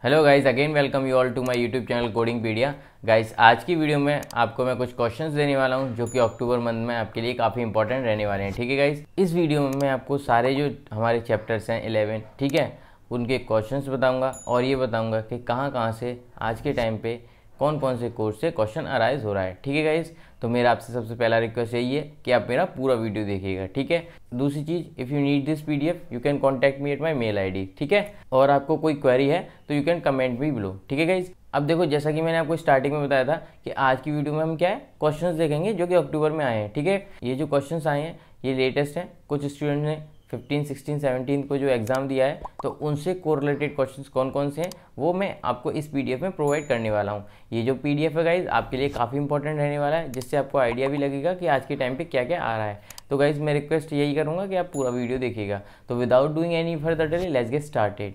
Hello guys, again welcome you all to my YouTube channel Codingpedia. Guys, आज की video में आपको मैं कुछ क्वेश्चंस देने वाला हूं जो कि अक्टूबर मंथ में आपके लिए काफ़ी इंपॉर्टेंट रहने वाले हैं। ठीक है गाइस, इस वीडियो में मैं आपको सारे जो हमारे चैप्टर्स हैं 11, ठीक है, उनके क्वेश्चंस बताऊंगा और ये बताऊंगा कि कहाँ कहाँ से आज के टाइम पे कौन कौन से कोर्स से क्वेश्चन अराइज हो रहा है। ठीक है गाइस, तो मेरा आपसे सबसे पहला रिक्वेस्ट यही है कि आप मेरा पूरा वीडियो देखिएगा। ठीक है, दूसरी चीज़, if you need this PDF you can contact me at my mail ID. ठीक है, और आपको कोई क्वेरी है तो you can comment me below. ठीक है गाइस, अब देखो, जैसा कि मैंने आपको स्टार्टिंग में बताया था कि आज की वीडियो में हम क्या है, क्वेश्चंस देखेंगे जो कि अक्टूबर में आए हैं। ठीक है, ये जो क्वेश्चंस आए हैं ये लेटेस्ट हैं। कुछ स्टूडेंट ने 15, 16, 17 को जो एग्ज़ाम दिया है तो उनसे कोरिलेटेड क्वेश्चंस कौन कौन से हैं वो मैं आपको इस पीडीएफ में प्रोवाइड करने वाला हूँ। ये जो पीडीएफ है गाइज आपके लिए काफ़ी इंपॉर्टेंट रहने वाला है, जिससे आपको आइडिया भी लगेगा कि आज के टाइम पे क्या क्या आ रहा है। तो गाइज मैं रिक्वेस्ट यही करूँगा कि आप पूरा वीडियो देखिएगा। तो without doing any further delay let's get started.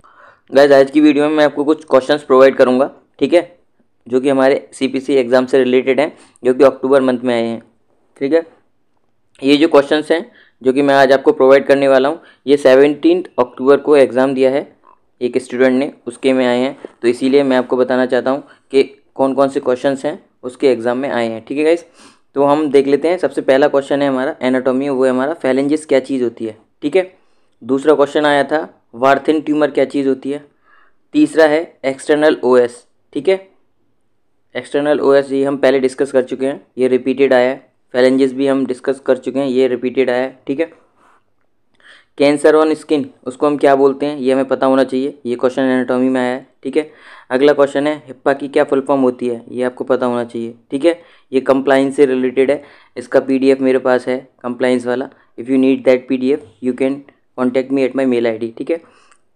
Guys आज की वीडियो में मैं आपको कुछ क्वेश्चंस प्रोवाइड करूंगा, ठीक है, जो कि हमारे सीपीसी एग्ज़ाम से रिलेटेड हैं, जो कि अक्टूबर मंथ में आए हैं। ठीक है, ये जो क्वेश्चंस हैं जो कि मैं आज आपको प्रोवाइड करने वाला हूं, ये 17 अक्टूबर को एग्ज़ाम दिया है एक स्टूडेंट ने, उसके में आए हैं। तो इसीलिए मैं आपको बताना चाहता हूँ कि कौन कौन से क्वेश्चंस हैं उसके एग्ज़ाम में आए हैं। ठीक है गाइज, तो हम देख लेते हैं। सबसे पहला क्वेश्चन है हमारा एनाटॉमी, वो है हमारा फेलेंजिस क्या चीज़ होती है। ठीक है, दूसरा क्वेश्चन आया था वार्थिन ट्यूमर क्या चीज़ होती है। तीसरा है एक्सटर्नल ओएस। ठीक है, एक्सटर्नल ओएस ये हम पहले डिस्कस कर चुके हैं, ये रिपीटेड आया है। फेलेंजिस भी हम डिस्कस कर चुके हैं, ये रिपीटेड आया है। ठीक है, कैंसर ऑन स्किन उसको हम क्या बोलते हैं ये हमें पता होना चाहिए, ये क्वेश्चन एनाटॉमी में आया है। ठीक है, अगला क्वेश्चन है हिप्पा की क्या फुल फॉर्म होती है, ये आपको पता होना चाहिए। ठीक है, ये कंप्लाइंस से रिलेटेड है, इसका पीडीएफ मेरे पास है कंप्लाइंस वाला। If you need that PDF you can contact me at my mail I. ठीक है,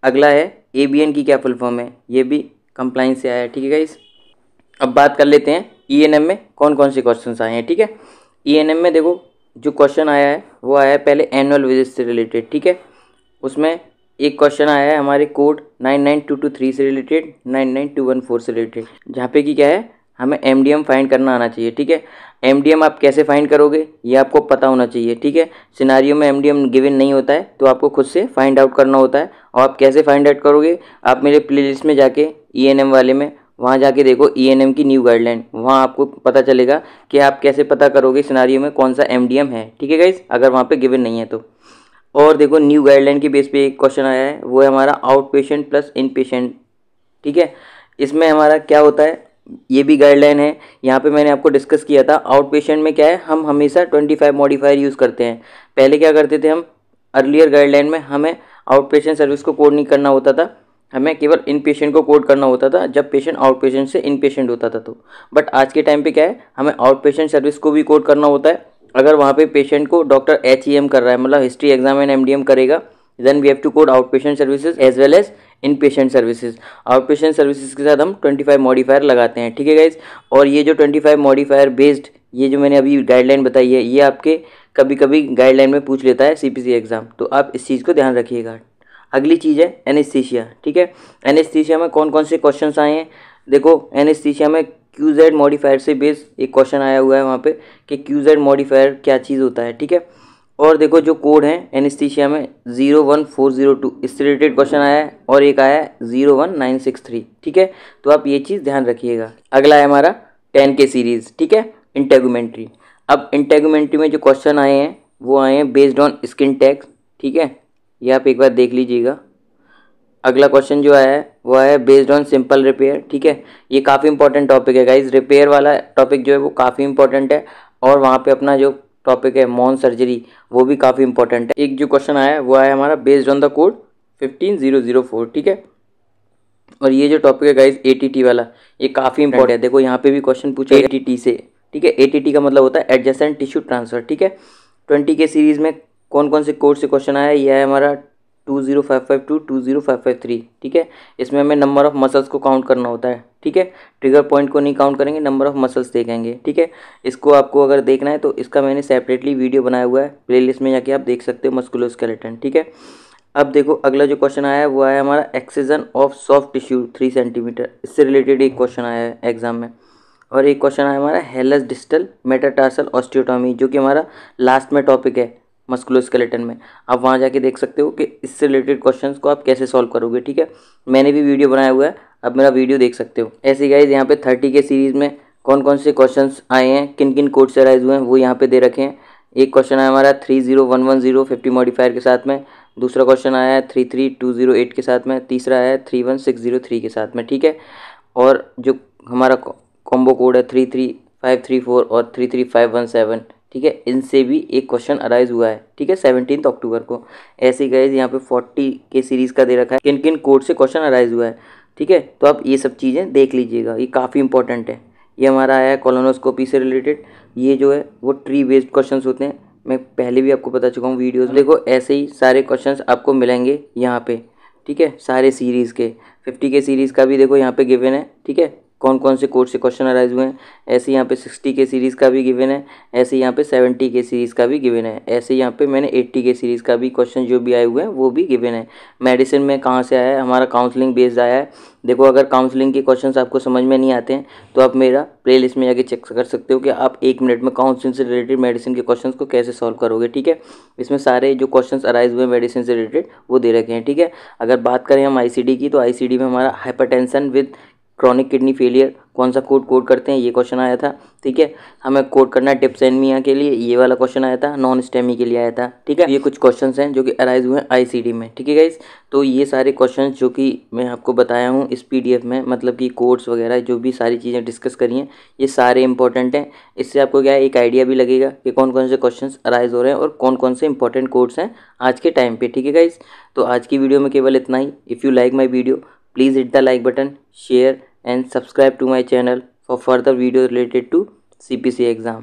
अगला है एबीएन की क्या फुल फॉर्म है, ये भी कंप्लाइंस से आया है। ठीक है गाइस, अब बात कर लेते हैं ईएनएम में कौन कौन से क्वेश्चंस आए हैं। ठीक है, ईएनएम में देखो जो क्वेश्चन आया है वो आया है पहले एनुअल विजिट से रिलेटेड। ठीक है, उसमें एक क्वेश्चन आया है हमारे कोड 99223 से रिलेटेड, 99214 से रिलेटेड, जहाँ पे कि क्या है, हमें एमडीएम फाइंड करना आना चाहिए। ठीक है, एमडीएम आप कैसे फाइंड करोगे ये आपको पता होना चाहिए। ठीक है, सिनारियो में एमडीएम गिवन नहीं होता है तो आपको खुद से फाइंड आउट करना होता है। और आप कैसे फाइंड आउट करोगे, आप मेरे प्लेलिस्ट में जाके ईएनएम वाले में वहाँ जाके देखो ईएनएम की न्यू गाइडलाइन, वहाँ आपको पता चलेगा कि आप कैसे पता करोगे सिनारियो में कौन सा एमडीएम है। ठीक है गाइस, अगर वहाँ पे गिवन नहीं है तो। और देखो न्यू गाइडलाइन के बेस पे एक क्वेश्चन आया है, वो है हमारा आउट पेशेंट प्लस इन पेशेंट। ठीक है, इसमें हमारा क्या होता है, ये भी गाइडलाइन है, यहाँ पे मैंने आपको डिस्कस किया था। आउट पेशेंट में क्या है, हम हमेशा 25 मॉडिफायर यूज़ करते हैं। पहले क्या करते थे हम, अर्लियर गाइडलाइन में हमें आउट पेशेंट सर्विस को कोड नहीं करना होता था, हमें केवल इन पेशेंट को कोड करना होता था जब पेशेंट आउट पेशेंट से इन पेशेंट होता था। तो बट आज के टाइम पे क्या है, हमें आउट पेशेंट सर्विस को भी कोड करना होता है। अगर वहाँ पे पेशेंट को डॉक्टर HEM कर रहा है, मतलब हिस्ट्री एग्जाम एंड MDM करेगा, then we have to code out patient services as well as in patient services. Out patient services के साथ हम 25 मॉडिफायर लगाते हैं। ठीक है गाइज, और ये जो 25 मॉडिफायर बेस्ड ये जो मैंने अभी गाइडलाइन बताई है, ये आपके कभी कभी गाइडलाइन में पूछ लेता है सीपीसी एग्जाम, तो आप इस चीज़ को ध्यान रखिएगा। अगली चीज़ है एनेस्थीसिया। ठीक है, एनेस्थीसिया में कौन कौन से क्वेश्चंस आए हैं, देखो एनेस्थीसिया में QZ मॉडिफायर से बेस एक क्वेश्चन आया हुआ है वहाँ पे कि QZ मॉडिफायर क्या चीज़ होता है। ठीक है, और देखो जो कोड है एनेस्थीसिया में 01402 इससे रिलेटेड क्वेश्चन आया है, और एक आया है 01963। ठीक है, तो आप ये चीज़ ध्यान रखिएगा। अगला है हमारा 10K सीरीज़। ठीक है, इंटेगुमेंट्री। अब इंटेगुमेंट्री में जो क्वेश्चन आए हैं वो आए हैं बेस्ड ऑन स्किन टैग्स। ठीक है, ये आप एक बार देख लीजिएगा। अगला क्वेश्चन जो आया है वो आया है बेस्ड ऑन सिंपल रिपेयर। ठीक है, ये काफ़ी इंपॉर्टेंट टॉपिक है गाइज, रिपेयर वाला टॉपिक जो है वो काफ़ी इंपॉर्टेंट है। और वहाँ पे अपना जो टॉपिक है मॉन सर्जरी वो भी काफ़ी इंपॉर्टेंट है। एक जो क्वेश्चन आया है वो आया हमारा बेस्ड ऑन द कोड 15004। ठीक है, और ये जो टॉपिक है गाइज ATT वाला, ये काफ़ी इंपॉर्टेंट है। देखो यहाँ पे भी क्वेश्चन पूछा है ATT से। ठीक है, ATT का मतलब होता है एडजेसेंट टिश्यू ट्रांसफर। ठीक है, 20K सीरीज़ में कौन कौन से कोड से क्वेश्चन आया है, ये है हमारा 20552 20553। ठीक है, इसमें हमें नंबर ऑफ मसल्स को काउंट करना होता है। ठीक है, ट्रिगर पॉइंट को नहीं काउंट करेंगे, नंबर ऑफ मसल्स देखेंगे। ठीक है, इसको आपको अगर देखना है तो इसका मैंने सेपरेटली वीडियो बनाया हुआ है, प्लेलिस्ट में जाके आप देख सकते हो, मस्कुलोस्केलेटन। ठीक है, अब देखो अगला जो क्वेश्चन आया है वो आया हमारा excision of soft tissue 3 centimetre, इससे रिलेटेड एक क्वेश्चन आया है एग्जाम में। और एक क्वेश्चन आया हमारा हेलस डिस्टल मेटाटार्सल ऑस्टियोटॉमी, जो कि हमारा लास्ट में टॉपिक है मस्कुलोस्केलेटन में, आप वहाँ जाके देख सकते हो कि इससे रिलेटेड क्वेश्चंस को आप कैसे सॉल्व करोगे। ठीक है, मैंने भी वीडियो बनाया हुआ है, आप मेरा वीडियो देख सकते हो। ऐसे गाइज यहाँ पे 30 के सीरीज़ में कौन कौन से क्वेश्चंस आए हैं, किन किन कोड से अराइज हुए हैं, वो यहाँ पे दे रखे हैं। एक क्वेश्चन है हमारा 30110 50 मॉडिफायर के साथ में, दूसरा क्वेश्चन आया है 33208 के साथ में, तीसरा है 31603 के साथ में। ठीक है, और जो हमारा कॉम्बो कोड है 33534 और 33517, ठीक है, इनसे भी एक क्वेश्चन अराइज हुआ है। ठीक है, 17 अक्टूबर को। ऐसे ही गाइज यहाँ पे 40 के सीरीज़ का दे रखा है किन किन कोड से क्वेश्चन अराइज हुआ है। ठीक है, तो आप ये सब चीज़ें देख लीजिएगा, ये काफ़ी इंपॉर्टेंट है। ये हमारा आया है कोलोनोस्कोपी से रिलेटेड, ये जो है वो ट्री बेस्ड क्वेश्चन होते हैं, मैं पहले भी आपको बता चुका हूँ वीडियोज़। देखो ऐसे ही सारे क्वेश्चन आपको मिलेंगे यहाँ पे। ठीक है, सारे सीरीज़ के 50 के सीरीज़ का भी देखो यहाँ पे गिवन है। ठीक है, कौन कौन से कोड से क्वेश्चन अराइज हुए हैं। ऐसे यहाँ पे 60 के सीरीज़ का भी गिवन है, ऐसे यहाँ पे 70 के सीरीज़ का भी गिवन है, ऐसे यहाँ पे मैंने 80 के सीरीज़ का भी क्वेश्चन जो भी आए हुए हैं वो भी गिवन है। मेडिसिन में कहाँ से आया है, हमारा काउंसलिंग बेस्ड आया है। देखो अगर काउंसलिंग के क्वेश्चंस आपको समझ में नहीं आते हैं तो आप मेरा प्लेलिस्ट में जाके चेक कर सकते हो कि आप 1 मिनट में काउंसलिंग से रिलेटेड मेडिसिन के क्वेश्चंस को कैसे सॉल्व करोगे। ठीक है, इसमें सारे जो क्वेश्चंस अराइज हुए मेडिसिन से रिलेटेड वो दे रखे हैं। ठीक है, अगर बात करें हम आईसीडी की, तो आईसीडी में हमारा hypertension with chronic kidney failure कौन सा कोड करते हैं, ये क्वेश्चन आया था। ठीक है, हमें कोड करना है डिप्सेमिया के लिए, ये वाला क्वेश्चन आया था। नॉन स्टेमी के लिए आया था। ठीक है, ये कुछ क्वेश्चंस हैं जो कि अराइज हुए हैं आईसीडी में। ठीक है गाइस, तो ये सारे क्वेश्चंस जो कि मैं आपको बताया हूँ इस पीडीएफ में, मतलब कि कोड्स वगैरह जो भी सारी चीज़ें डिस्कस करी हैं, ये सारे इंपॉर्टेंट हैं। इससे आपको क्या है, एक आइडिया भी लगेगा कि कौन कौन से क्वेश्चंस अराइज हो रहे हैं और कौन कौन से इंपॉर्टेंट कोड्स हैं आज के टाइम पे। ठीक है गाइस, तो आज की वीडियो में केवल इतना ही। If you like my video please hit the like button, share and subscribe to my channel for further videos related to CPC exam.